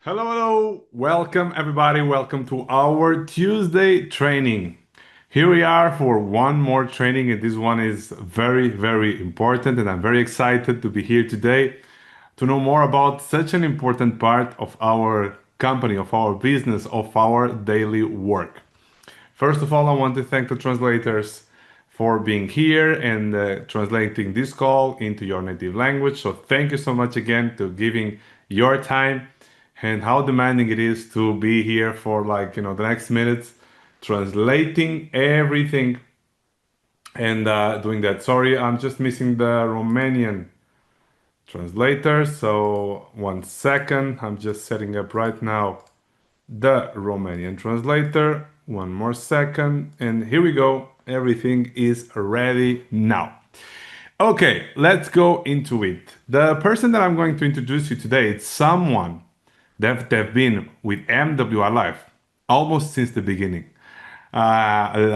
Hello, hello. Welcome, everybody. Welcome to our Tuesday training. Here we are for one more training, and this one is very, very important. And I'm very excited to be here today to know more about such an important part of our company, of our business, of our daily work. First of all, I want to thank the translators for being here and translating this call into your native language. So thank you so much again to giving your time and how demanding it is to be here for the next minutes, translating everything and doing that. Sorry, I'm just missing the Romanian translator. So 1 second, I'm just setting up right now the Romanian translator. One more second, and here we go. Everything is ready now. Okay, let's go into it. The person that I'm going to introduce you today is someone that have been with MWR Life almost since the beginning.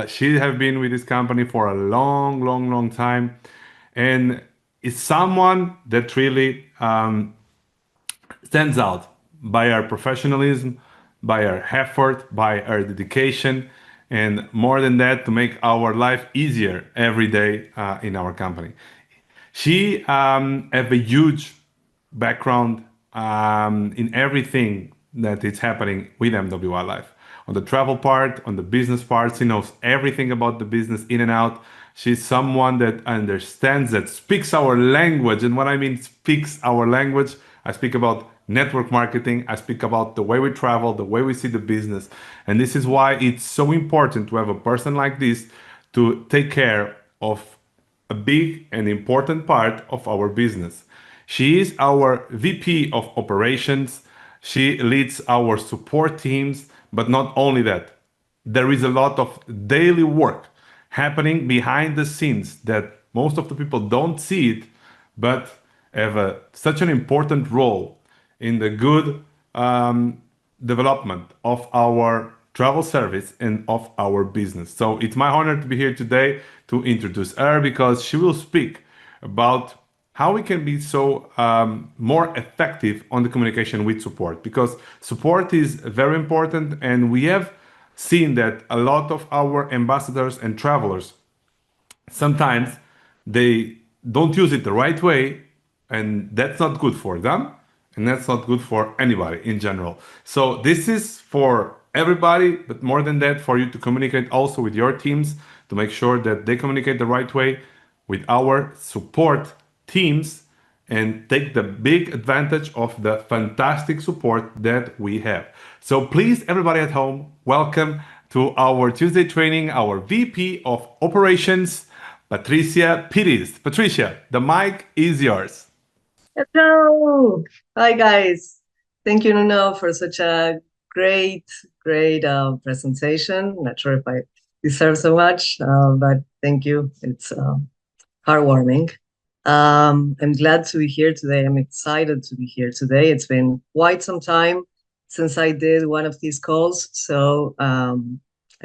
She have been with this company for a long, long, long time, and is someone that really stands out by her professionalism, by her effort, by her dedication, and more than that, to make our life easier every day in our company. She have a huge background in everything that is happening with MWI Life. On the travel part, on the business part, she knows everything about the business in and out. She's someone that understands, that speaks our language. And what I mean speaks our language, I speak about network marketing. I speak about the way we travel, the way we see the business. And this is why it's so important to have a person like this to take care of a big and important part of our business. She is our VP of operations. She leads our support teams, but not only that, there is a lot of daily work happening behind the scenes that most of the people don't see it, but have such an important role in the good development of our travel service and of our business. So it's my honor to be here today to introduce her because she will speak about how we can be so more effective on the communication with support, because support is very important, and we have seen that a lot of our ambassadors and travelers sometimes they don't use it the right way, and that's not good for them, and that's not good for anybody in general. So this is for everybody, but more than that, for you to communicate also with your teams to make sure that they communicate the right way with our support teams and take the big advantage of the fantastic support that we have. So please, everybody at home, welcome to our Tuesday training, our VP of Operations, Patricia Pires. Patricia, the mic is yours. Hello. Hi, guys. Thank you, Nuno, for such a great, great presentation. Not sure if I deserve so much, but thank you. It's heartwarming. I'm glad to be here today. I'm excited to be here today. It's been quite some time since I did one of these calls, so I'm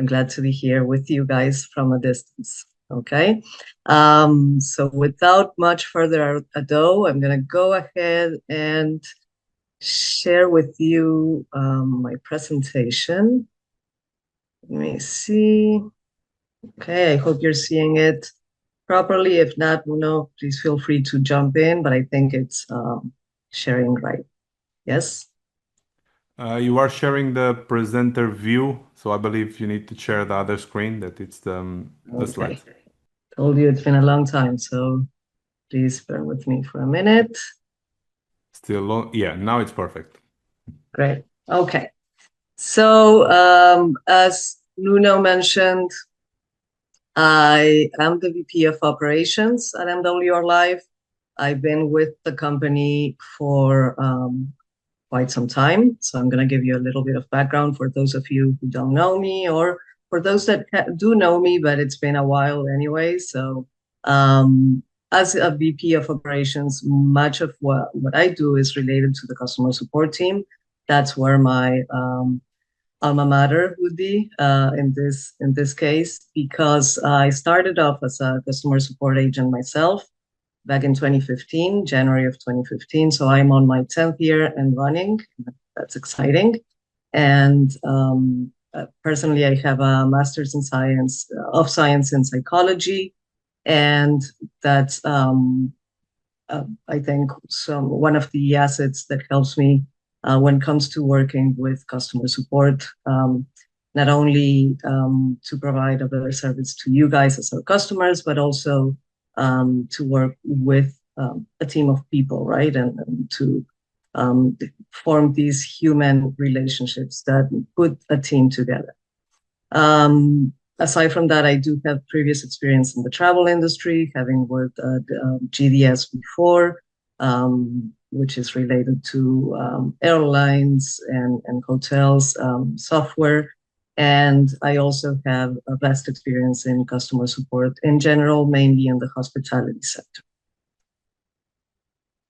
glad to be here with you guys from a distance. Okay. So without much further ado, I'm going to go ahead and share with you my presentation. Let me see. Okay, I hope you're seeing it properly. If not, Bruno, please feel free to jump in, but I think it's sharing right. Yes? You are sharing the presenter view, so I believe you need to share the other screen, that it's the Okay. slides. Told you it's been a long time, so please bear with me for a minute. Still long, yeah, now it's perfect. Great. Okay. So as Nuno mentioned, I am the VP of Operations at MWR Live. I've been with the company for quite some time. So I'm going to give you a little bit of background for those of you who don't know me, or for those that do know me, but it's been a while anyway. So as a VP of Operations, much of what I do is related to the customer support team. That's where my alma mater would be in this case, because I started off as a customer support agent myself back in 2015, January of 2015. So I'm on my 10th year and running. that's exciting. And personally, I have a master's in science in psychology, and that's I think one of the assets that helps me when it comes to working with customer support, not only to provide a better service to you guys as our customers, but also to work with a team of people, right? And to form these human relationships that put a team together. Aside from that, I do have previous experience in the travel industry, having worked at GDS before, which is related to airlines and hotels software. And I also have a vast experience in customer support in general, mainly in the hospitality sector.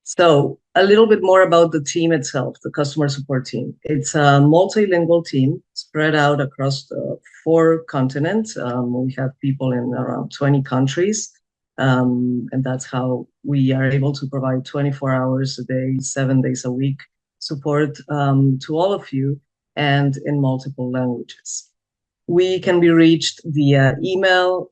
So a little bit more about the team itself, the customer support team. It's a multilingual team spread out across the 4 continents. We have people in around 20 countries, and that's how we are able to provide 24 hours a day, 7 days a week support to all of you and in multiple languages. We can be reached via email,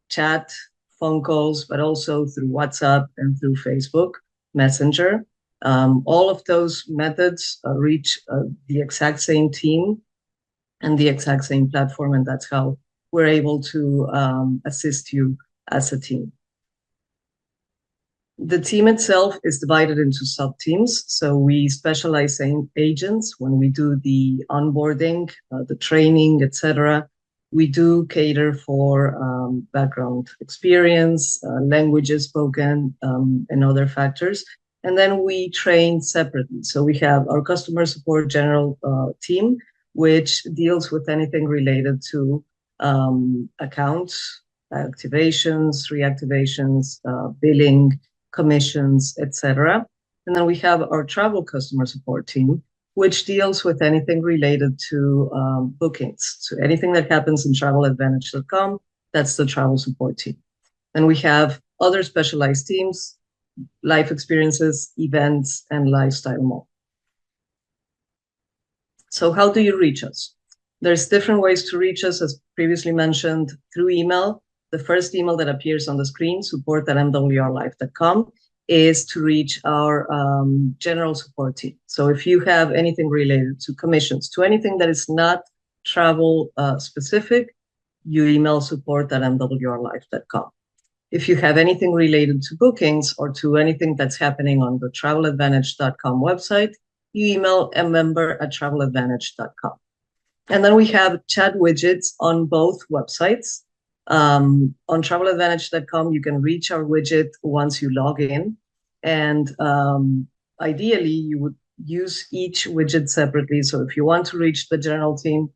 chat, phone calls, but also through WhatsApp and through Facebook Messenger. All of those methods reach the exact same team and the exact same platform, and that's how we're able to assist you as a team. The team itself is divided into sub-teams. So we specialize in agents when we do the onboarding, the training, etc. We do cater for background experience, languages spoken, and other factors. And then we train separately. So we have our customer support general team, which deals with anything related to accounts, activations, reactivations, billing, commissions, etc. And then we have our travel customer support team, which deals with anything related to bookings. So anything that happens in traveladvantage.com, that's the travel support team. And we have other specialized teams, life experiences, events, and lifestyle more. So how do you reach us? There's different ways to reach us, as previously mentioned, through email. The first email that appears on the screen, support@mwrlife.com, is to reach our general support team. So if you have anything related to commissions, to anything that is not travel specific, you email support@mwrlife.com. If you have anything related to bookings or to anything that's happening on the traveladvantage.com website, you email mmember@traveladvantage.com. And then we have chat widgets on both websites. On traveladvantage.com, you can reach our widget once you log in. And ideally, you would use each widget separately. So if you want to reach the general team,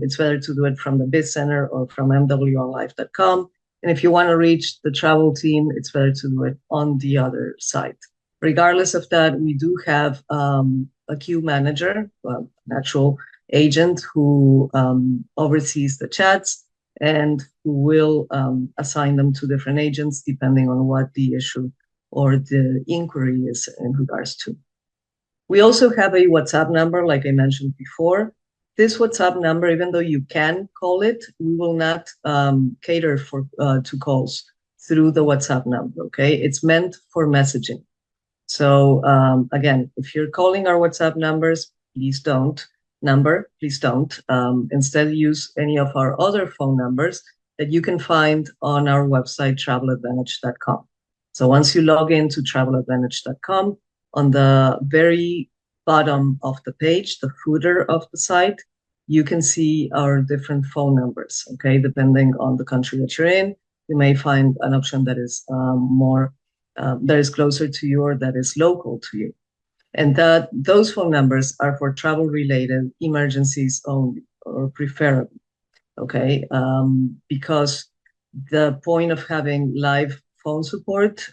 it's better to do it from the Biz Center or from mwrlife.com. And if you want to reach the travel team, it's better to do it on the other site. Regardless of that, we do have a queue manager, an actual agent who oversees the chats and who will assign them to different agents depending on what the issue or the inquiry is in regards to. We also have a WhatsApp number, like I mentioned before. This WhatsApp number, even though you can call it, we will not cater for to calls through the WhatsApp number, okay? It's meant for messaging. So again, if you're calling our WhatsApp numbers, please don't. Instead, use any of our other phone numbers that you can find on our website, traveladvantage.com. So once you log into traveladvantage.com, on the very bottom of the page, the footer of the site, you can see our different phone numbers, okay? Depending on the country that you're in, you may find an option that is that is closer to you or that is local to you. And that those phone numbers are for travel-related emergencies only, or preferably, okay? Because the point of having live phone support,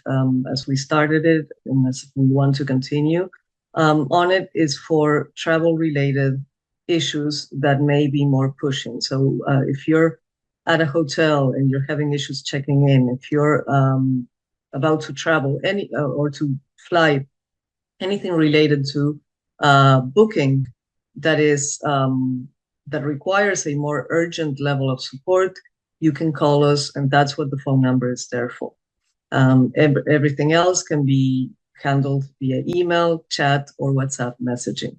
as we started it and as we want to continue on it, is for travel-related issues that may be more pushing. So if you're at a hotel and you're having issues checking in, if you're about to travel or to fly, anything related to booking that is that requires a more urgent level of support, you can call us, and that's what the phone number is there for. Everything else can be handled via email, chat, or WhatsApp messaging.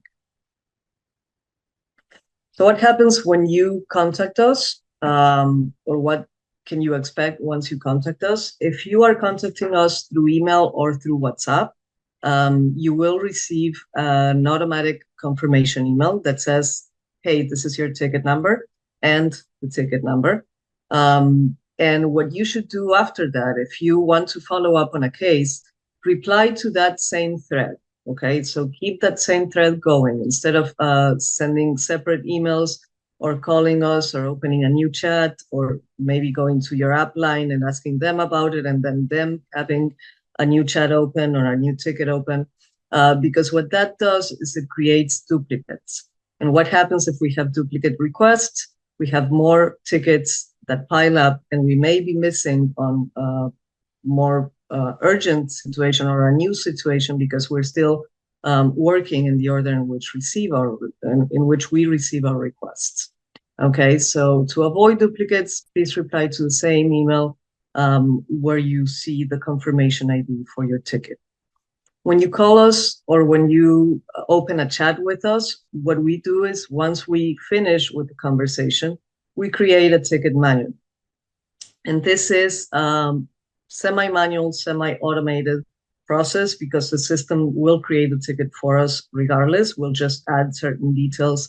So what happens when you contact us, or what can you expect once you contact us? If you are contacting us through email or through WhatsApp, you will receive an automatic confirmation email that says, hey, this is your ticket number and the ticket number. And what you should do after that, if you want to follow up on a case, reply to that same thread. Okay, so keep that same thread going instead of sending separate emails or calling us or opening a new chat or maybe going to your app line and asking them about it and then them having a new chat open or a new ticket open. Because what that does is it creates duplicates. And what happens if we have duplicate requests? We have more tickets that pile up and we may be missing on more urgent situation or a new situation because we're still working in the order in which we receive our requests. Okay, so to avoid duplicates, please reply to the same email where you see the confirmation ID for your ticket. When you call us or when you open a chat with us, what we do is once we finish with the conversation, we create a ticket manual. And this is semi-manual, semi-automated process because the system will create the ticket for us regardless. We'll just add certain details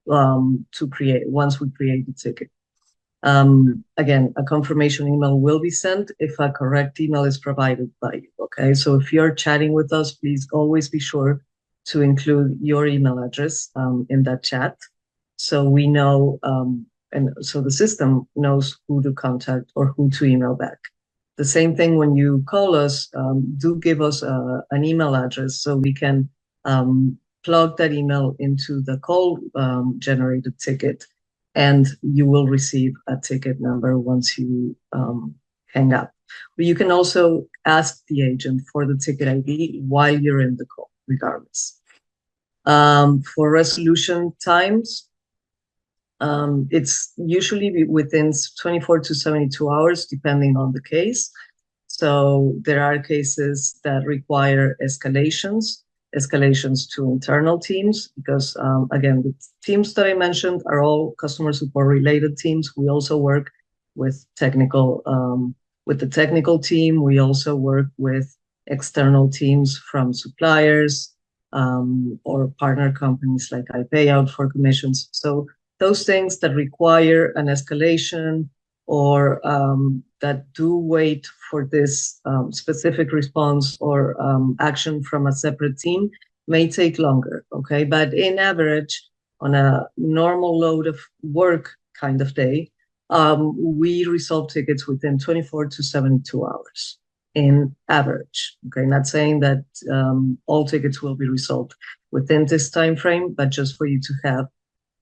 to create once we create the ticket. Again, a confirmation email will be sent if a correct email is provided by you, okay? So if you're chatting with us, please always be sure to include your email address in that chat so we know, and so the system knows who to contact or who to email back. The same thing when you call us, do give us an email address so we can plug that email into the call generated ticket and you will receive a ticket number once you hang up. But you can also ask the agent for the ticket ID while you're in the call, regardless. For resolution times, it's usually within 24 to 72 hours, depending on the case. So there are cases that require escalations to internal teams, because again, the teams that I mentioned are all customer support related teams. We also work with the technical team. We also work with external teams from suppliers or partner companies like iPayout for commissions. So those things that require an escalation or that do wait for this specific response or action from a separate team may take longer, okay? But in average, on a normal load of work kind of day, we resolve tickets within 24 to 72 hours in average, okay? Not saying that all tickets will be resolved within this time frame, but just for you to have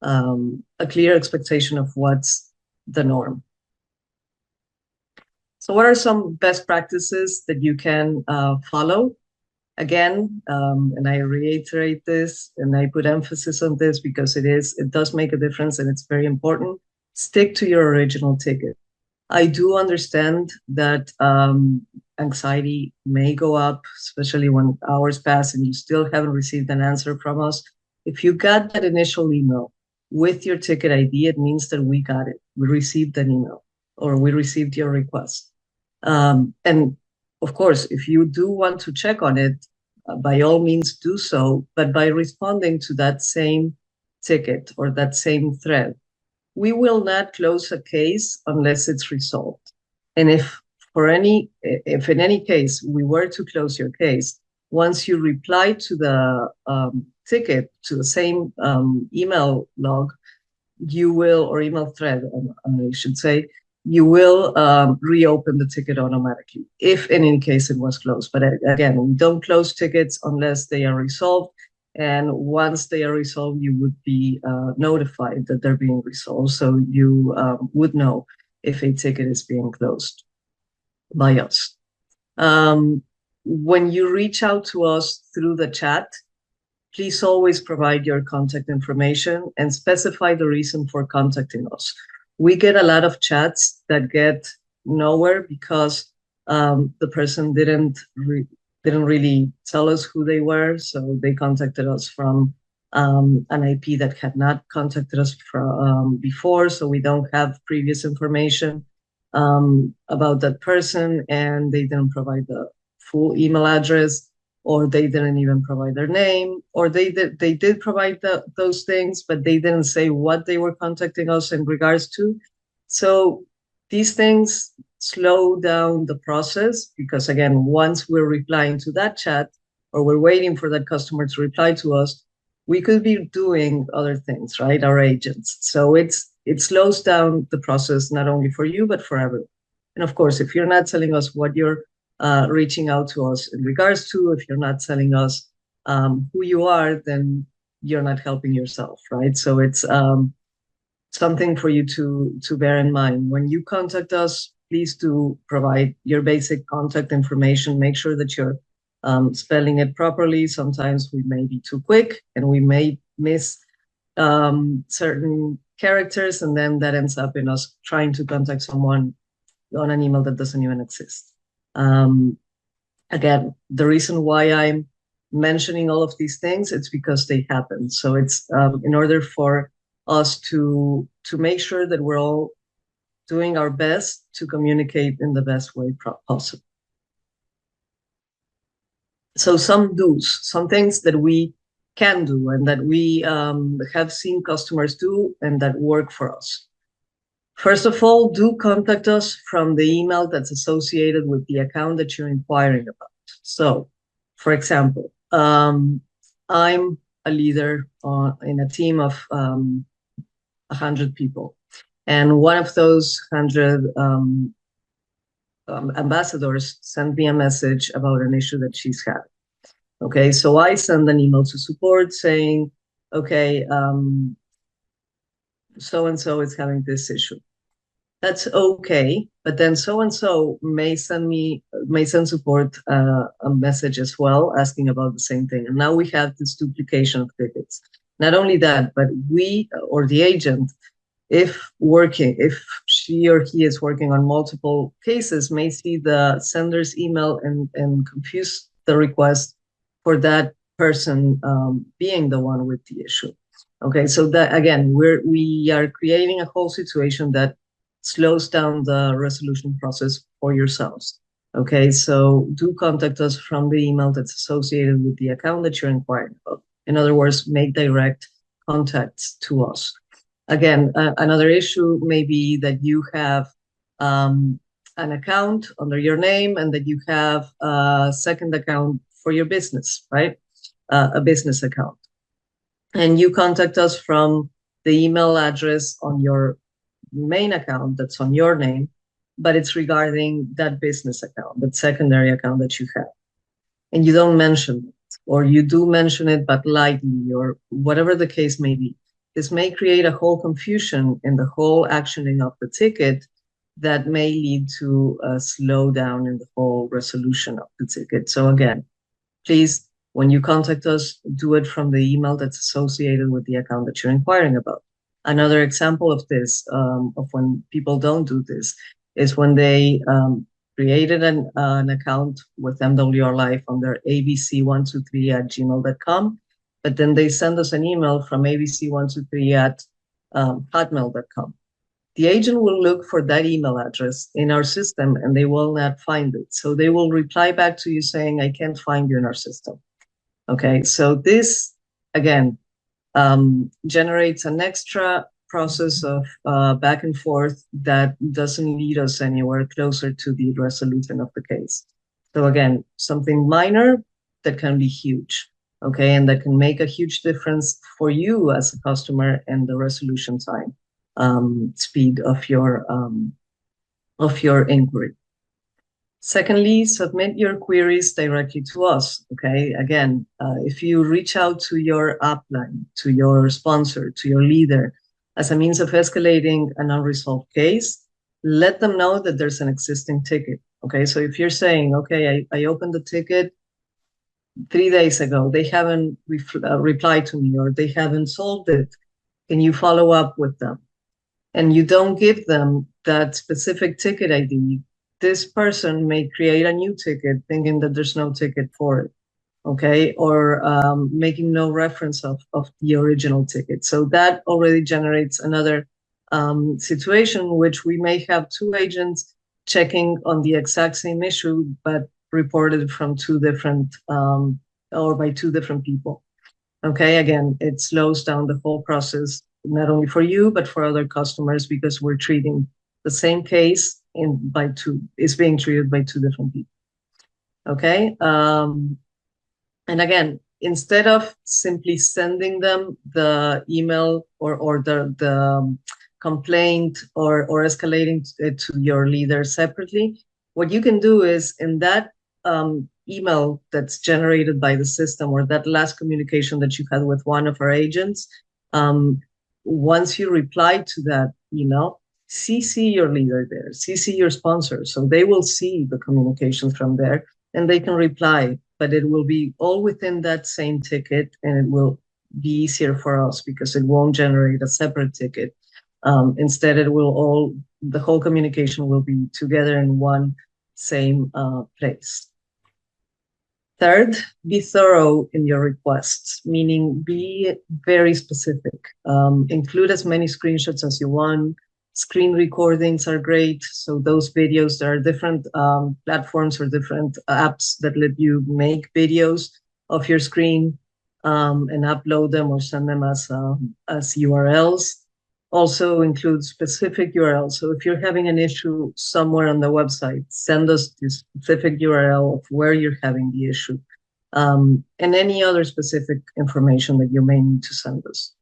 a clear expectation of what's the norm. So what are some best practices that you can follow? Again, and I reiterate this and I put emphasis on this because it does make a difference and it's very important. Stick to your original ticket. I do understand that anxiety may go up, especially when hours pass and you still haven't received an answer from us. If you got that initial email with your ticket ID, it means that we got it. We received an email or we received your request. And of course, if you do want to check on it, by all means do so, but by responding to that same ticket or that same thread. We will not close a case unless it's resolved. And if in any case we were to close your case, once you reply to the ticket, to the same email log, you will, or email thread, I should say, you will reopen the ticket automatically, if in any case it was closed. But again, we don't close tickets unless they are resolved. And once they are resolved, you would be notified that they're being resolved. So you would know if a ticket is being closed by us. When you reach out to us through the chat, please always provide your contact information and specify the reason for contacting us. We get a lot of chats that get nowhere because the person didn't really tell us who they were, so they contacted us from an IP that had not contacted us before, so we don't have previous information about that person, and they didn't provide the full email address, or they didn't even provide their name, or they did provide those things, but they didn't say what they were contacting us in regards to. So these things slow down the process because, again, once we're replying to that chat or we're waiting for that customer to reply to us, we could be doing other things, right? Our agents. So it slows down the process not only for you but for everyone. And of course, if you're not telling us what you're reaching out to us in regards to, if you're not telling us who you are, then you're not helping yourself, right? So it's something for you to bear in mind. When you contact us, please do provide your basic contact information. Make sure that you're spelling it properly. Sometimes we may be too quick and we may miss certain characters, and then that ends up in us trying to contact someone on an email that doesn't even exist. Again, the reason why I'm mentioning all of these things, it's because they happen. So it's in order for us to make sure that we're all doing our best to communicate in the best way possible. So some do's, some things that we can do and that we have seen customers do and that work for us. First of all, do contact us from the email that's associated with the account that you're inquiring about. So, for example, I'm a leader in a team of 100 people. And one of those 100 ambassadors sent me a message about an issue that she's had. Okay, so I send an email to support saying, okay, so-and-so is having this issue. That's okay, but then so-and-so may send support a message as well asking about the same thing. And now we have this duplication of tickets. Not only that, but we, or the agent, if she or he is working on multiple cases, may see the sender's email and confuse the request for that person being the one with the issue. Okay, so that again, we are creating a whole situation that slows down the resolution process for yourselves. Okay, so do contact us from the email that's associated with the account that you're inquiring about. In other words, make direct contacts to us. Again, another issue may be that you have an account under your name and that you have a second account for your business, right? A business account. And you contact us from the email address on your main account that's on your name, but it's regarding that business account, that secondary account that you have. And you don't mention it, or you do mention it, but lightly, or whatever the case may be. This may create a whole confusion in the whole actioning of the ticket that may lead to a slowdown in the whole resolution of the ticket. So again, please, when you contact us, do it from the email that's associated with the account that you're inquiring about. Another example of this, of when people don't do this, is when they created an account with MWR Life under abc123@gmail.com, but then they send us an email from abc123@hotmail.com. The agent will look for that email address in our system and they will not find it. So they will reply back to you saying, I can't find you in our system. Okay, so this, again, generates an extra process of back and forth that doesn't lead us anywhere closer to the resolution of the case. So again, something minor that can be huge, okay, and that can make a huge difference for you as a customer and the resolution time speed of your inquiry. Secondly, submit your queries directly to us, okay? Again, if you reach out to your upline, to your sponsor, to your leader, as a means of escalating an unresolved case, let them know that there's an existing ticket, okay? So if you're saying, okay, I opened the ticket 3 days ago, they haven't replied to me or they haven't solved it. Can you follow up with them? And you don't give them that specific ticket ID, this person may create a new ticket thinking that there's no ticket for it, okay? Or making no reference of the original ticket. So that already generates another situation, which we may have two agents checking on the exact same issue, but reported from two different or by two different people. Okay, again, it slows down the whole process, not only for you, but for other customers, because we're treating the same case is being treated by two different people. Okay. And again, instead of simply sending them the email or the complaint or escalating it to your leader separately, what you can do is in that email that's generated by the system or that last communication that you had with one of our agents, once you reply to that email, CC your leader there, CC your sponsor, so they will see the communications from there and they can reply, but it will be all within that same ticket and it will be easier for us because it won't generate a separate ticket. Instead, the whole communication will be together in one same place. Third, be thorough in your requests, meaning be very specific. Include as many screenshots as you want. Screen recordings are great. So those videos, there are different platforms or different apps that let you make videos of your screen and upload them or send them as URLs. Also include specific URLs. So if you're having an issue somewhere on the website, send us the specific URL of where you're having the issue and any other specific information that you may need to send us.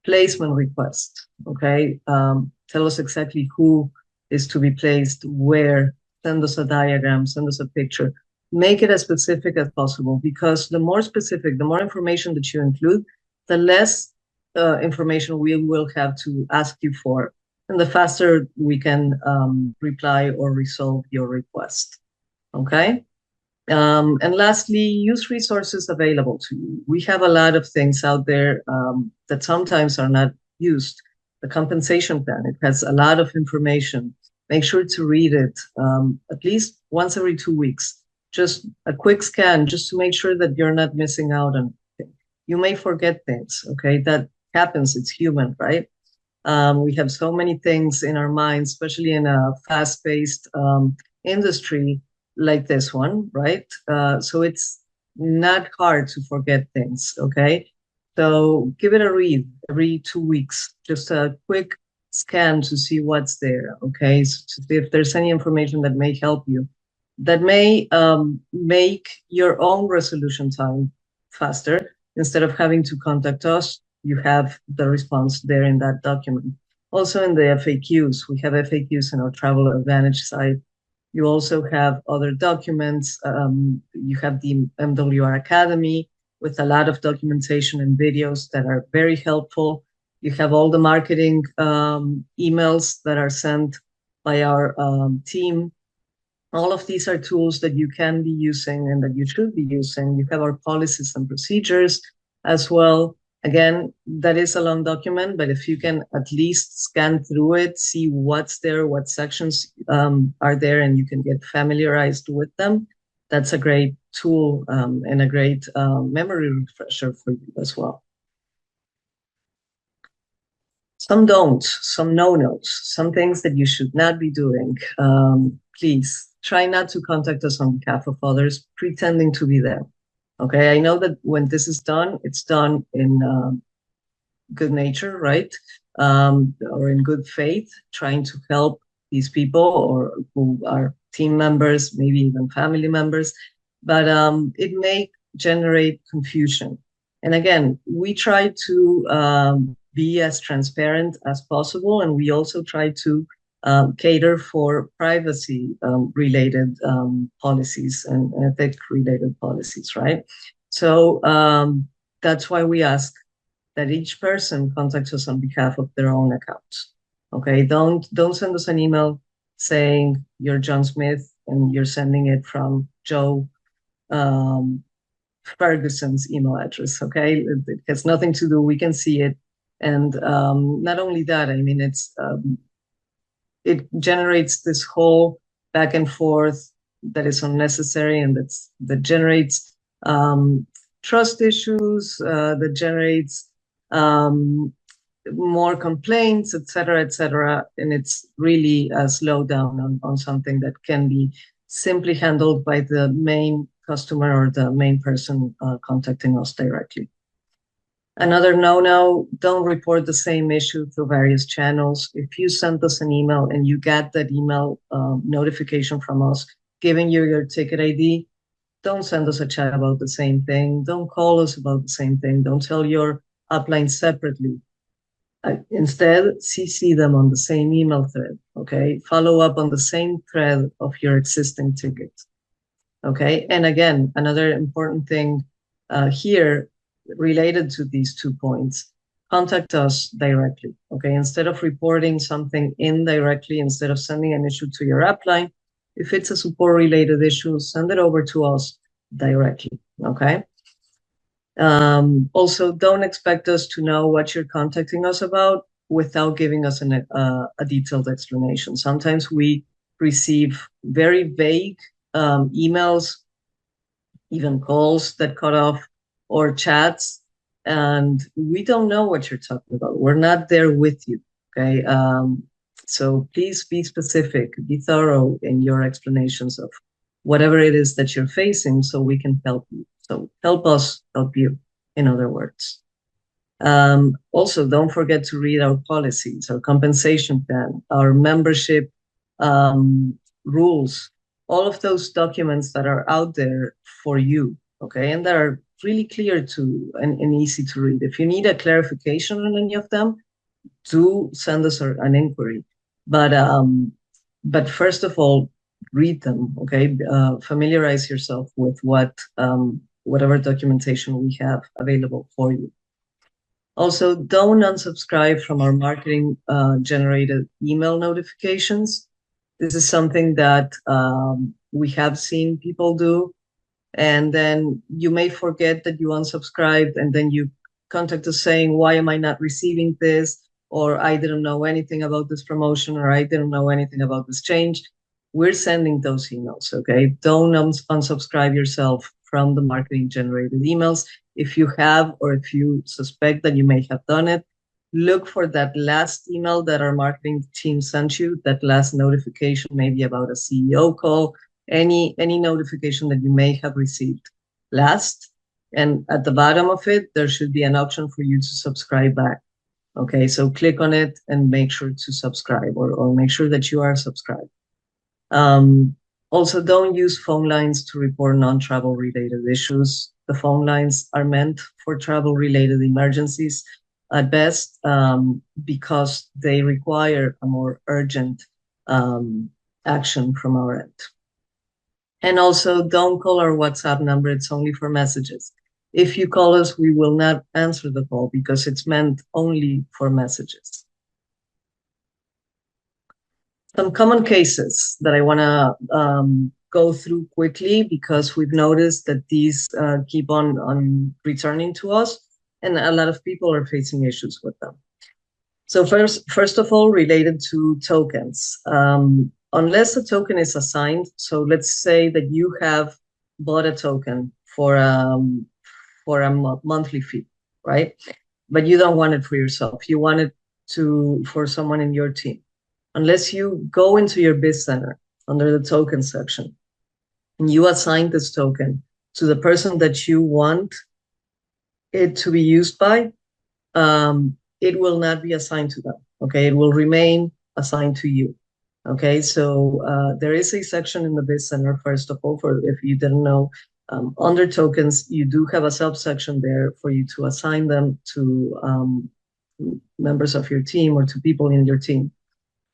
Placement request, okay? Tell us exactly who is to be placed, where, send us a diagram, send us a picture. Make it as specific as possible because the more specific, the more information that you include, the less information we will have to ask you for, and the faster we can reply or resolve your request, okay? And lastly, use resources available to you. We have a lot of things out there that sometimes are not used. The compensation plan, it has a lot of information. Make sure to read it at least once every 2 weeks. Just a quick scan just to make sure that you're not missing out on anything. You may forget things, okay? That happens, it's human, right? We have so many things in our minds, especially in a fast-paced industry like this one, right? So it's not hard to forget things, okay? So give it a read every 2 weeks, just a quick scan to see what's there, okay? So to see if there's any information that may help you, that may make your own resolution time faster. Instead of having to contact us, you have the response there in that document. Also in the FAQs, we have FAQs in our Travel Advantage site. You also have other documents. You have the MWR Academy with a lot of documentation and videos that are very helpful. You have all the marketing emails that are sent by our team. All of these are tools that you can be using and that you should be using. You have our policies and procedures as well. Again, that is a long document, but if you can at least scan through it, see what's there, what sections are there, and you can get familiarized with them, that's a great tool and a great memory refresher for you as well. Some don'ts, some no-nos, some things that you should not be doing. Please try not to contact us on behalf of others, pretending to be them. Okay, I know that when this is done, it's done in good nature, right? Or in good faith, trying to help these people or who are team members, maybe even family members, but it may generate confusion. And again, we try to be as transparent as possible, and we also try to cater for privacy related policies and ethic related policies, right? So that's why we ask that each person contacts us on behalf of their own accounts. Okay, don't send us an email saying you're John Smith and you're sending it from Joe Ferguson's email address, okay? It has nothing to do, we can see it. And not only that, I mean, it generates this whole back and forth that is unnecessary, and that generates trust issues, that generates more complaints, et cetera, and it's really a slowdown on something that can be simply handled by the main customer or the main person contacting us directly. Another no-no, don't report the same issue through various channels. If you send us an email and you get that email notification from us giving you your ticket ID, don't send us a chat about the same thing. Don't call us about the same thing. Don't tell your upline separately. Instead, CC them on the same email thread, okay? Follow up on the same thread of your existing ticket, okay? And again, another important thing here related to these 2 points, contact us directly, okay? Instead of reporting something indirectly, instead of sending an issue to your upline, if it's a support-related issue, send it over to us directly, okay? Also, don't expect us to know what you're contacting us about without giving us a detailed explanation. Sometimes we receive very vague emails, even calls that cut off, or chats, and we don't know what you're talking about. We're not there with you, okay? So please be specific, be thorough in your explanations of whatever it is that you're facing so we can help you. So help us help you, in other words. Also, don't forget to read our policies, our compensation plan, our membership rules, all of those documents that are out there for you, okay, and that are really clear to and easy to read. If you need a clarification on any of them, do send us an inquiry. But first of all, read them, okay? Familiarize yourself with whatever documentation we have available for you. Also, don't unsubscribe from our marketing generated email notifications. This is something that we have seen people do, and then you may forget that you unsubscribed, and then you contact us saying, why am I not receiving this? Or I didn't know anything about this promotion, or I didn't know anything about this change. We're sending those emails, okay? Don't unsubscribe yourself from the marketing generated emails. If you have, or if you suspect that you may have done it, look for that last email that our marketing team sent you, that last notification, maybe about a CEO call, any notification that you may have received last. And at the bottom of it, there should be an option for you to subscribe back. Okay, so click on it and make sure to subscribe, or make sure that you are subscribed. Also, don't use phone lines to report non-travel related issues. The phone lines are meant for travel related emergencies at best, because they require a more urgent action from our end. And also, don't call our WhatsApp number. It's only for messages. If you call us, we will not answer the call because it's meant only for messages. Some common cases that I want to go through quickly, because we've noticed that these keep on returning to us, and a lot of people are facing issues with them. So first of all, related to tokens. Unless a token is assigned, so let's say that you have bought a token for a monthly fee, right? But you don't want it for yourself. You want it for someone in your team. Unless you go into your biz center under the token section and you assign this token to the person that you want it to be used by, it will not be assigned to them, okay? It will remain assigned to you, okay? So there is a section in the biz center, first of all, for if you didn't know, under tokens, you do have a subsection there for you to assign them to members of your team or to people in your team.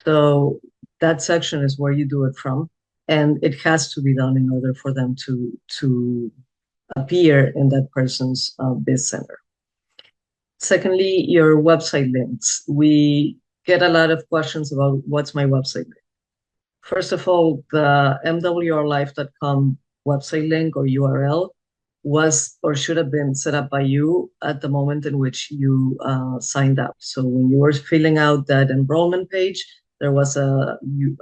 So that section is where you do it from, and it has to be done in order for them to appear in that person's biz center. Secondly, your website links. We get a lot of questions about what's my website link. First of all, the MWRlife.com website link or URL was or should have been set up by you at the moment in which you signed up. So when you were filling out that enrollment page, there was a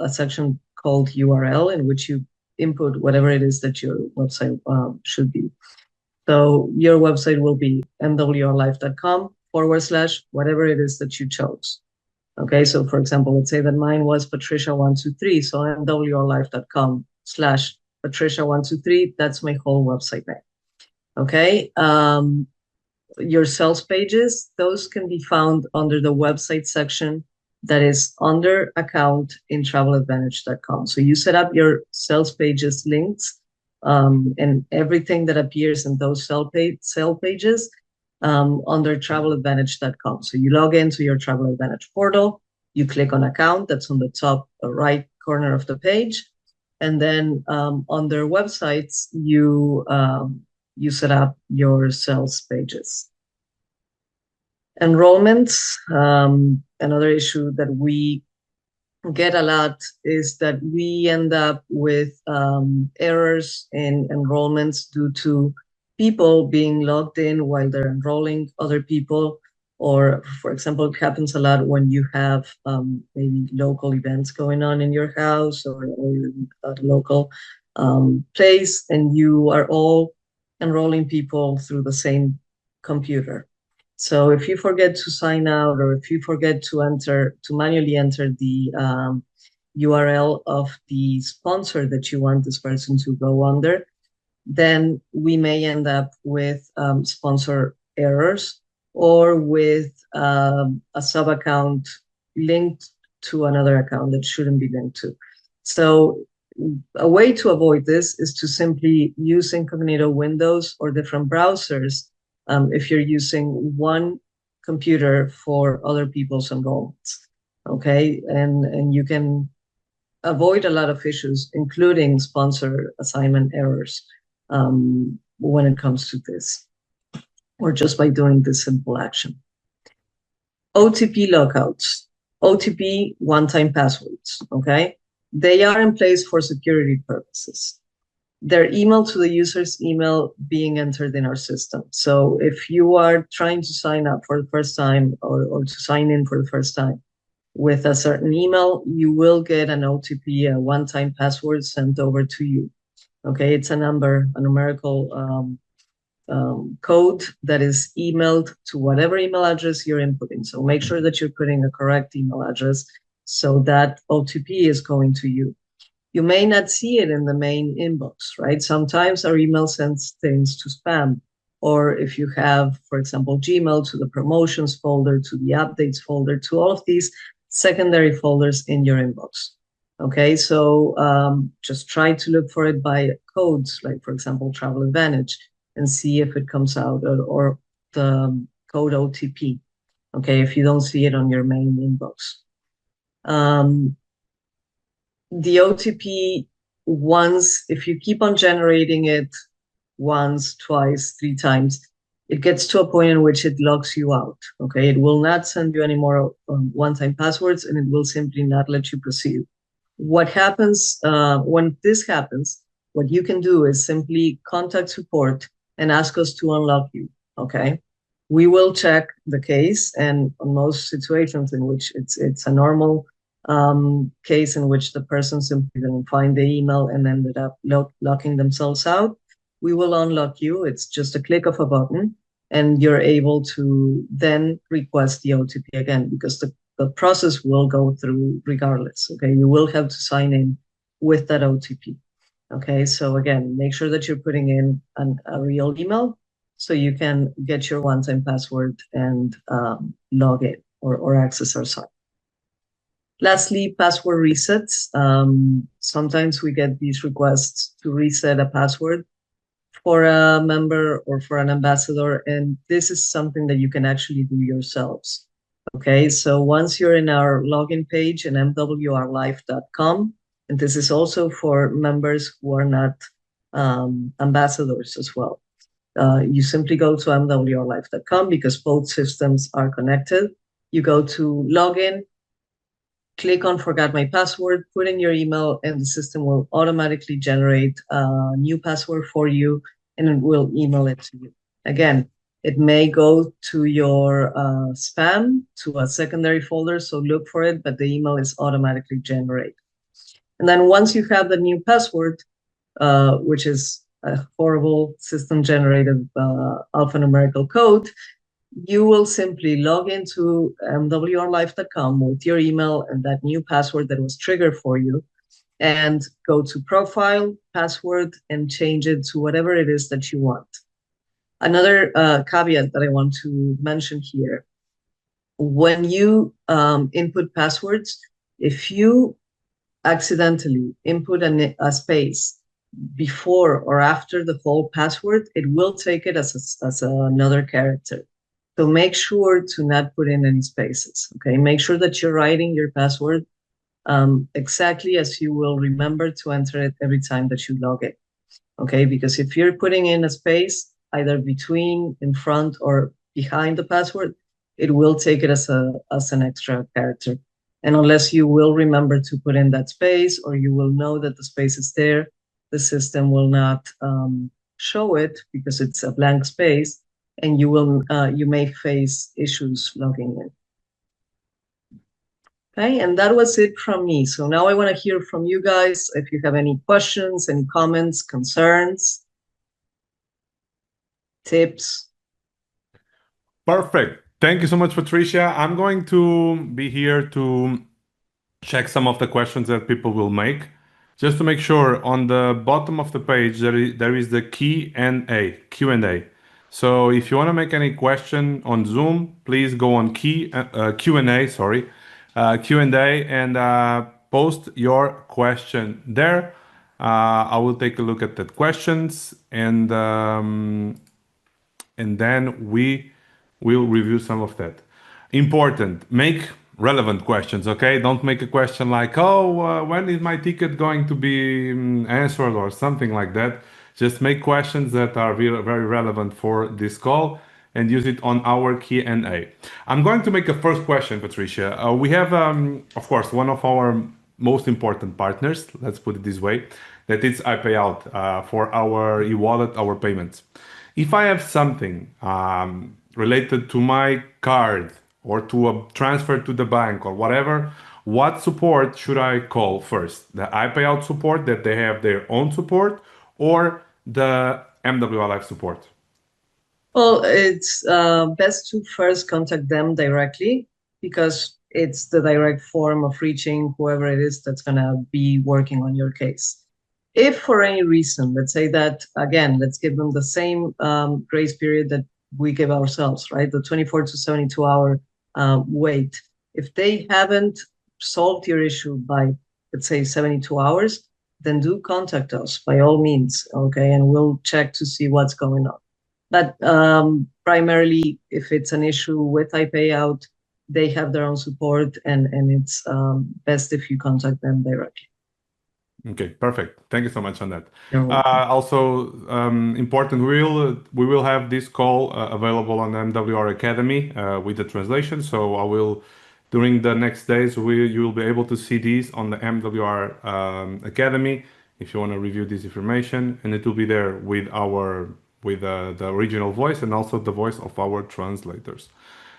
section called URL in which you input whatever it is that your website should be. So your website will be mwrlife.com/ whatever it is that you chose. Okay, so for example, let's say that mine was Patricia123. So mwrlife.com/Patricia123. That's my whole website name. Okay. Your sales pages, those can be found under the website section that is under account in traveladvantage.com. So you set up your sales pages links, and everything that appears in those sale pages under traveladvantage.com. So you log into your Travel Advantage portal, you click on account, that's on the top right corner of the page. And then under websites, you set up your sales pages. Enrollments, another issue that we get a lot is that we end up with errors in enrollments due to people being logged in while they're enrolling other people. Or, for example, it happens a lot when you have maybe local events going on in your house or a local place, and you are all enrolling people through the same computer. So if you forget to sign out, or if you forget to manually enter the URL of the sponsor that you want this person to go under, then we may end up with sponsor errors, or with a sub account linked to another account that shouldn't be linked to. So a way to avoid this is to simply use incognito windows or different browsers if you're using one computer for other people's enrollments. Okay, and you can avoid a lot of issues, including sponsor assignment errors, when it comes to this, or just by doing this simple action. OTP lockouts, OTP one-time passwords, okay? They are in place for security purposes. They're emailed to the user's email being entered in our system. So if you are trying to sign up for the first time, or to sign in for the first time with a certain email, you will get an OTP, a one-time password, sent over to you. Okay, it's a number, a numerical code that is emailed to whatever email address you're inputting. So make sure that you're putting a correct email address, so that OTP is going to you. You may not see it in the main inbox, right? Sometimes our email sends things to spam. Or if you have, for example, Gmail, to the promotions folder, to the updates folder, to all of these secondary folders in your inbox. Okay, so just try to look for it by codes, like, for example, Travel Advantage, and see if it comes out, or the code OTP, okay, if you don't see it on your main inbox. The OTP, once, if you keep on generating it once, twice, 3 times, it gets to a point in which it locks you out, okay? It will not send you any more one-time passwords, and it will simply not let you proceed. What happens when this happens, what you can do is simply contact support and ask us to unlock you, okay? We will check the case, and on most situations in which it's a normal case in which the person simply didn't find the email and ended up locking themselves out, we will unlock you. It's just a click of a button, and you're able to then request the OTP again, because the process will go through regardless, okay? You will have to sign in with that OTP, okay? So again, make sure that you're putting in a real email so you can get your one-time password and log in, or access our site. Lastly, password resets. Sometimes we get these requests to reset a password for a member or for an ambassador, and this is something that you can actually do yourselves. Okay, so once you're in our login page in MWRlife.com, and this is also for members who are not ambassadors as well. You simply go to MWRlife.com, because both systems are connected. You go to login, click on forgot my password, put in your email, and the system will automatically generate a new password for you. and it will email it to you. Again, it may go to your spam, to a secondary folder, so look for it, but the email is automatically generated. And then once you have the new password, which is a horrible system-generated alphanumerical code, you will simply log into mwrlife.com with your email and that new password that was triggered for you, and go to profile, password, and change it to whatever it is that you want. Another caveat that I want to mention here, when you input passwords, if you accidentally input a space before or after the whole password, it will take it as another character. So make sure to not put in any spaces, okay? Make sure that you're writing your password exactly as you will remember to enter it every time that you log in, okay? Because if you're putting in a space, either between, in front, or behind the password, it will take it as an extra character. And unless you will remember to put in that space, or you will know that the space is there, the system will not show it because it's a blank space, and you may face issues logging in. Okay, and that was it from me. So now I want to hear from you guys if you have any questions, any comments, concerns, tips. Perfect. Thank you so much, Patricia. I'm going to be here to check some of the questions that people will make. Just to make sure, on the bottom of the page, there is the Q&A. So if you want to make any question on Zoom, please go on Q&A, sorry, Q&A, and post your question there. I will take a look at the questions, and then we will review some of that. Important, make relevant questions, okay? Don't make a question like, oh, when is my ticket going to be answered or something like that. Just make questions that are very relevant for this call and use it on our Q&A. I'm going to make a first question, Patricia. We have, of course, one of our most important partners, let's put it this way, that is iPayout for our e-wallet, our payments. If I have something related to my card or to a transfer to the bank or whatever, what support should I call first? The iPayout support that they have their own support, or the MWR Life support? Well, it's best to first contact them directly, because it's the direct form of reaching whoever it is that's going to be working on your case. If for any reason, let's say that, again, let's give them the same grace period that we give ourselves, right? The 24 to 72 hour wait. If they haven't solved your issue by, let's say, 72 hours, then do contact us by all means, okay? And we'll check to see what's going on. But primarily, if it's an issue with iPayout, they have their own support, and it's best if you contact them directly. Okay, perfect. Thank you so much on that. You're welcome. Also, important, we will have this call available on the MWR Academy with the translation. So I will, during the next days, you will be able to see these on the MWR Academy if you want to review this information, and it will be there with the original voice and also the voice of our translators.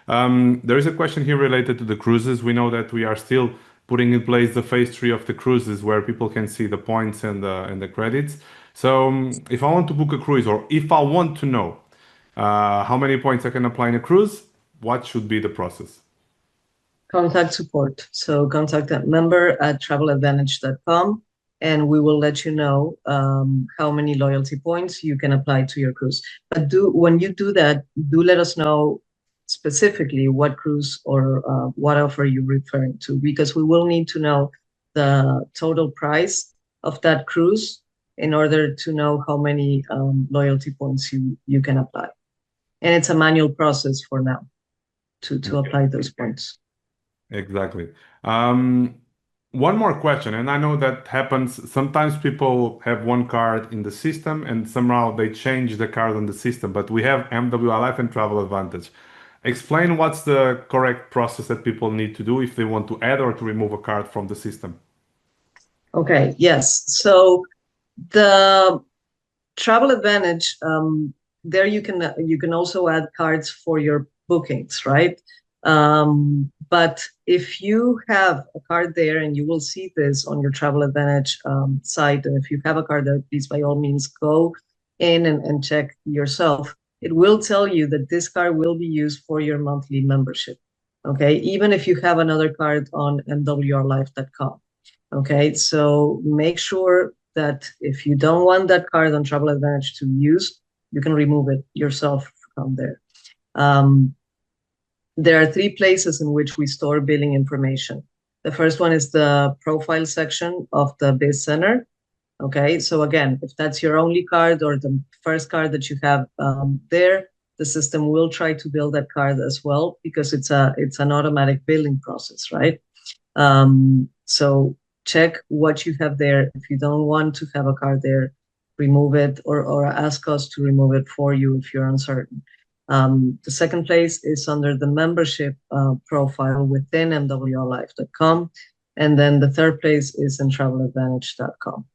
There is a question here related to the cruises. We know that we are still putting in place the phase 3 of the cruises, where people can see the points and the credits. So if I want to book a cruise, or if I want to know how many points I can apply in a cruise, what should be the process? Contact support. So contact that member at traveladvantage.com, and we will let you know how many loyalty points you can apply to your cruise. But when you do that, do let us know specifically what cruise or what offer you're referring to, because we will need to know the total price of that cruise in order to know how many loyalty points you can apply. And it's a manual process for now to apply those points. Exactly. One more question, and I know that happens. Sometimes people have one card in the system and somehow they change the card on the system, but we have MWR Life and Travel Advantage. Explain what's the correct process that people need to do if they want to add or to remove a card from the system. Okay, yes. So the Travel Advantage, there you can also add cards for your bookings, right? But if you have a card there, and you will see this on your Travel Advantage site, and if you have a card there, please by all means go in and check yourself. It will tell you that this card will be used for your monthly membership. Okay, even if you have another card on MWRlife.com. Okay, so make sure that if you don't want that card on Travel Advantage to use, you can remove it yourself from there. Um, there are three places in which we store billing information. The first one is the profile section of the Biz Center. Okay, so again, if that's your only card or the first card that you have there, the system will try to bill that card as well, because it's an automatic billing process, right? So check what you have there. If you don't want to have a card there, remove it, or ask us to remove it for you if you're uncertain. The second place is under the membership profile within MWRlife.com. And then the third place is in traveladvantage.com.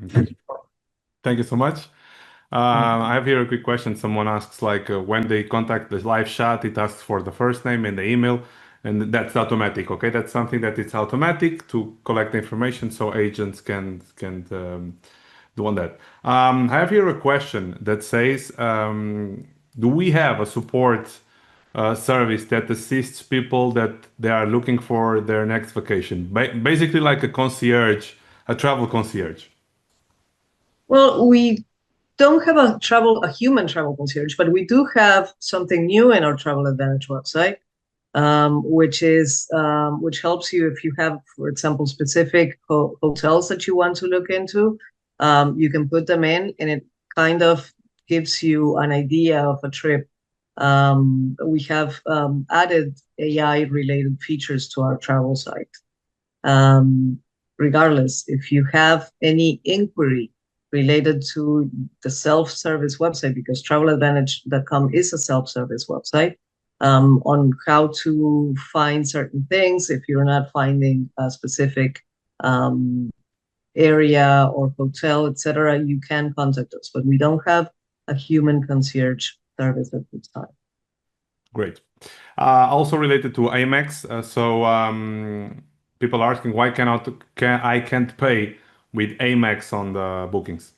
Okay. Thank you so much. I have here a quick question. Someone asks, like, when they contact the live chat, it asks for the first name and the email, and that's automatic. Okay, that's something that it's automatic to collect the information, so agents can do on that. I have here a question that says, do we have a support service that assists people that they are looking for their next vacation? Basically, like a concierge, a travel concierge. Well, we don't have a human travel concierge, but we do have something new in our Travel Advantage website, which helps you if you have, for example, specific hotels that you want to look into. You can put them in, and it kind of gives you an idea of a trip. We have added AI-related features to our travel site. Um, Regardless, if you have any inquiry related to the self-service website, because traveladvantage.com is a self-service website, on how to find certain things, if you're not finding a specific area or hotel, etc., you can contact us. But we don't have a human concierge service at this time. Great. Also related to Amex, people are asking why I can't pay with Amex on the bookings.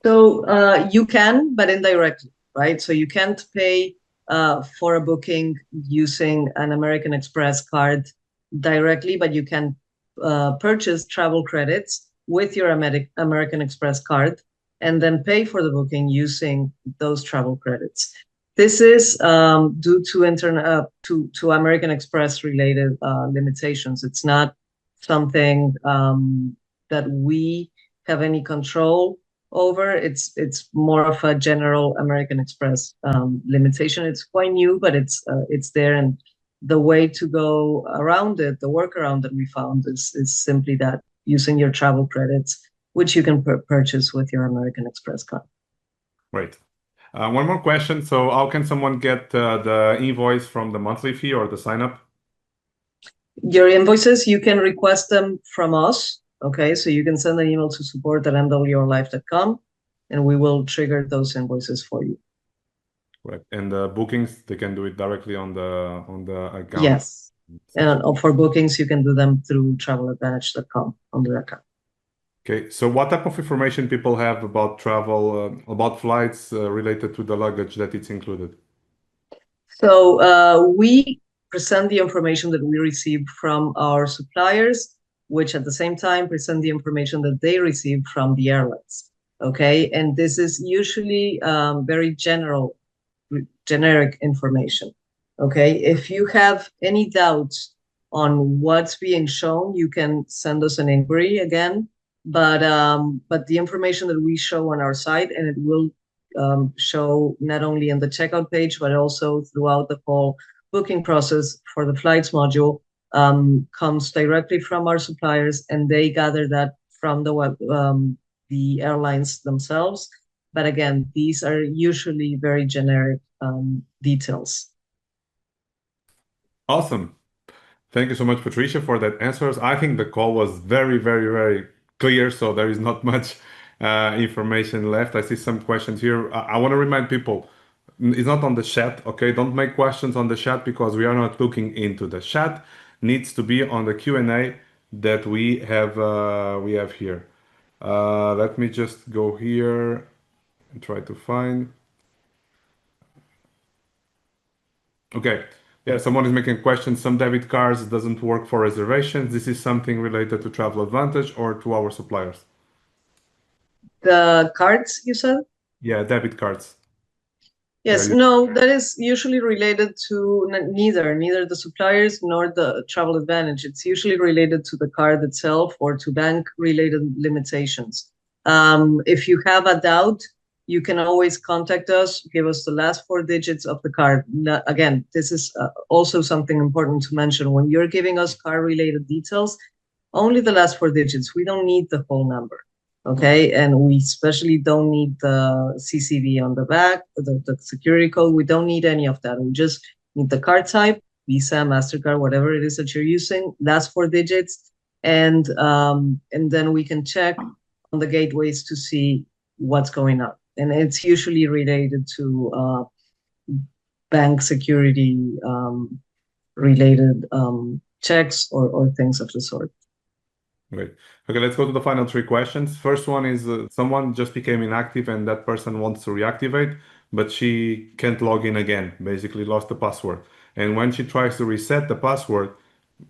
So you can, but indirectly, right? So you can't pay for a booking using an American Express card directly, but you can purchase travel credits with your American Express card and then pay for the booking using those travel credits. This is due to American Express related limitations. It's not something that we have any control over. It's more of a general American Express limitation. It's quite new, but it's there. And the way to go around it, the workaround that we found is simply that, using your travel credits, which you can purchase with your American Express card. Right. One more question. So how can someone get the invoice from the monthly fee or the sign up? Your invoices, you can request them from us. Okay, so you can send an email to support@mwrlife.com, and we will trigger those invoices for you. Right. And the bookings, they can do it directly on the account. Yes. And for bookings, you can do them through traveladvantage.com on the account. Okay. So what type of information people have about travel, about flights related to the luggage that it's included? So we present the information that we receive from our suppliers, which at the same time present the information that they receive from the airlines. Okay, and this is usually very generic information. Okay, if you have any doubts on what's being shown, you can send us an inquiry again. But the information that we show on our site, and it will show not only in the checkout page, but also throughout the whole booking process for the flights module, comes directly from our suppliers, and they gather that from the airlines themselves. But again, these are usually very generic details. Awesome. Thank you so much, Patricia, for that answers. I think the call was very, very, very clear, so there is not much information left. I see some questions here. I want to remind people, it's not on the chat, okay? Don't make questions on the chat because we are not looking into the chat. Needs to be on the Q&A that we have here. Let me just go here and try to find. Okay. Yeah, someone is making questions. Some debit cards doesn't work for reservations. This is something related to Travel Advantage or to our suppliers. The cards you said? Yeah, debit cards. We are Yes, no, that is usually related to neither the suppliers nor the travel advantage. It's usually related to the card itself or to bank related limitations. If you have a doubt, you can always contact us, give us the last four digits of the card. Again, this is also something important to mention. When you're giving us card related details, only the last four digits. We don't need the whole number. Okay, and we especially don't need the CCV on the back, the security code. We don't need any of that. We just need the card type, Visa, MasterCard, whatever it is that you're using, last four digits, and then we can check on the gateways to see what's going on. And it's usually related to bank security related checks or things of the sort. Great. Okay, let's go to the final three questions. First one is someone just became inactive and that person wants to reactivate, but she can't log in again, basically lost the password. And when she tries to reset the password,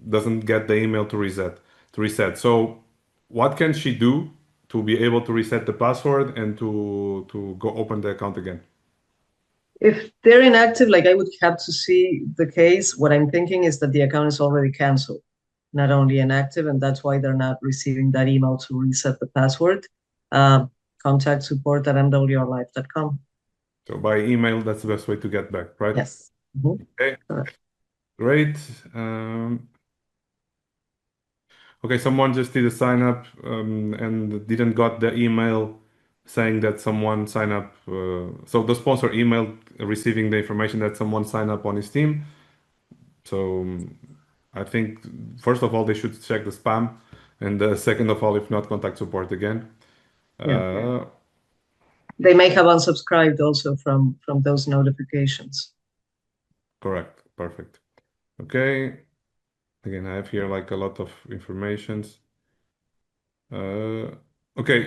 doesn't get the email to reset. So what can she do to be able to reset the password and to go open the account again? If they're inactive, like I would have to see the case. What I'm thinking is that the account is already canceled, not only inactive, and that's why they're not receiving that email to reset the password. Uh, Contact support at mwrlife.com. So by email, that's the best way to get back, right? Yes. Mhm. Okay, Correct. great. Okay, someone just did a sign up and didn't got the email saying that someone signed up. So the sponsor emailed receiving the information that someone signed up on his team. So I think first of all they should check the spam, and second of all, if not, contact support again. Yeah. Uh, They may have unsubscribed also from those notifications. Correct, perfect. Okay, again I have here like a lot of informations. Uh, okay,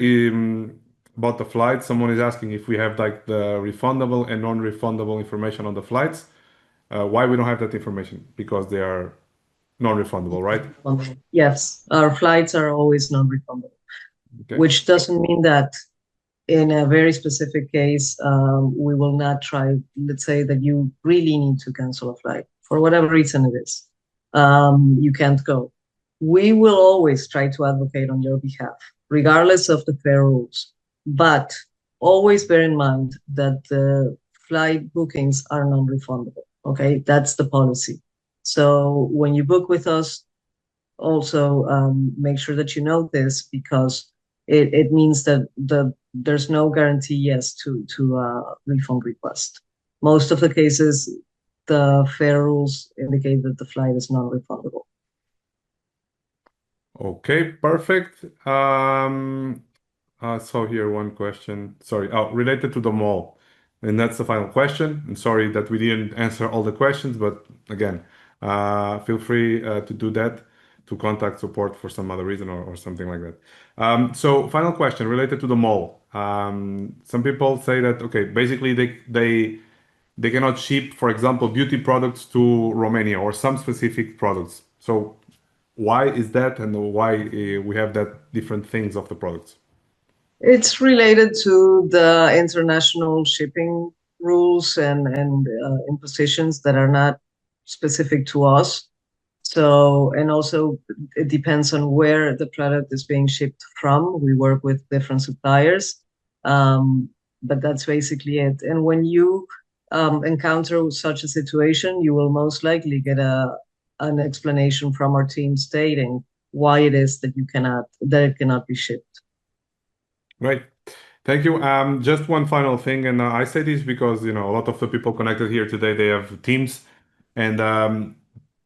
about the flights, someone is asking if we have like the refundable and non-refundable information on the flights. Why we don't have that information? Because they are non-refundable, right? Yes, our flights are always non-refundable, Okay. which doesn't mean that in a very specific case, we will not try, let's say that you really need to cancel a flight for whatever reason it is. You can't go. We will always try to advocate on your behalf, regardless of the fair rules. But always bear in mind that the flight bookings are non-refundable. Okay, that's the policy. So when you book with us, also make sure that you know this because it means that there's no guarantee yes to refund request. Most of the cases, the fair rules indicate that the flight is non-refundable. Okay, perfect. I saw here one question. Sorry, related to the mall. And that's the final question. I'm sorry that we didn't answer all the questions, but again, feel free to do that, to contact support for some other reason or something like that. So final question related to the mall. Some people say that, okay, basically they cannot ship, for example, beauty products to Romania or some specific products. So why is that, and why we have that different things of the products? It's related to the international shipping rules and impositions that are not specific to us. So, and also it depends on where the product is being shipped from. We work with different suppliers, but that's basically it. And when you encounter such a situation, you will most likely get an explanation from our team stating why it is that it cannot be shipped. Right. Thank you. Just one final thing, and I say this because a lot of the people connected here today they have teams, and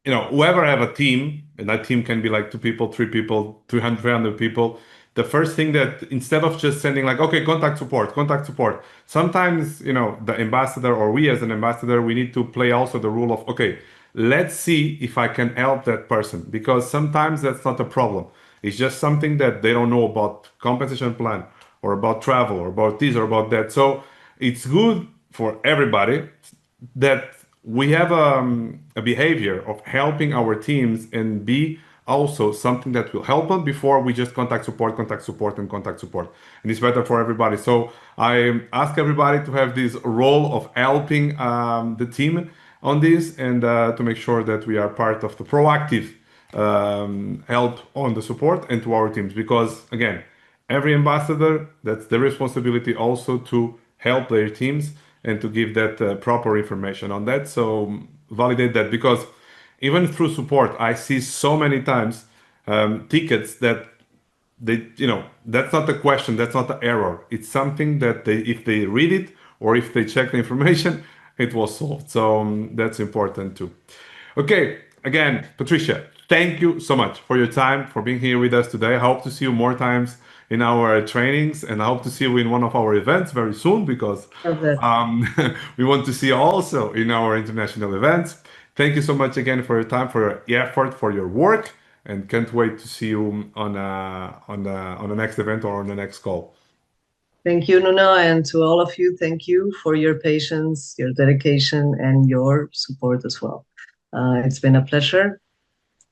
whoever have a team, and that team can be like two people, three people, 300 people. the first thing that instead of just sending like, okay, contact support, sometimes, the ambassador or we as an ambassador, we need to play also the role of, okay, let's see if I can help that person because sometimes that's not a problem. It's just something that they don't know about compensation plan or about travel or about this or about that. So it's good for everybody that we have a behavior of helping our teams and be also something that will help them before we just contact support, and contact support. And it's better for everybody. So I ask everybody to have this role of helping the team on this and to make sure that we are part of the proactive help on the support and to our teams. Because again, every ambassador, that's their responsibility also to help their teams and to give that proper information on that. So validate that because even through support, I see so many times tickets that that's not the question, that's not the error. It's something that if they read it or if they check the information, it was solved. So that's important too. Okay, again, Patricia, thank you so much for your time, for being here with us today. I hope to see you more times in our trainings, and I hope to see you in one of our events very soon because Love it. we want to see you also in our international events. Thank you so much again for your time, for your effort, for your work, and can't wait to see you on the next event or on the next call. Thank you, Nuno, and to all of you, thank you for your patience, your dedication, and your support as well. It's been a pleasure.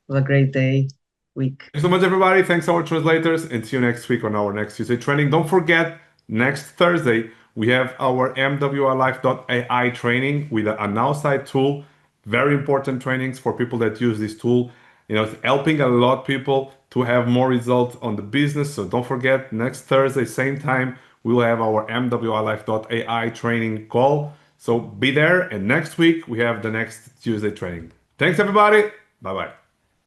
Have a great day, week. Thanks so much, everybody. Thanks, our translators, and see you next week on our next Tuesday training. Don't forget, next Thursday, we have our MWRLife.ai training with an outside tool. Very important trainings for people that use this tool. It's helping a lot of people to have more results on the business. So don't forget, next Thursday, same time, we will have our MWRLife.ai training call. So be there. And next week, we have the next Tuesday training. Thanks, everybody. Bye bye.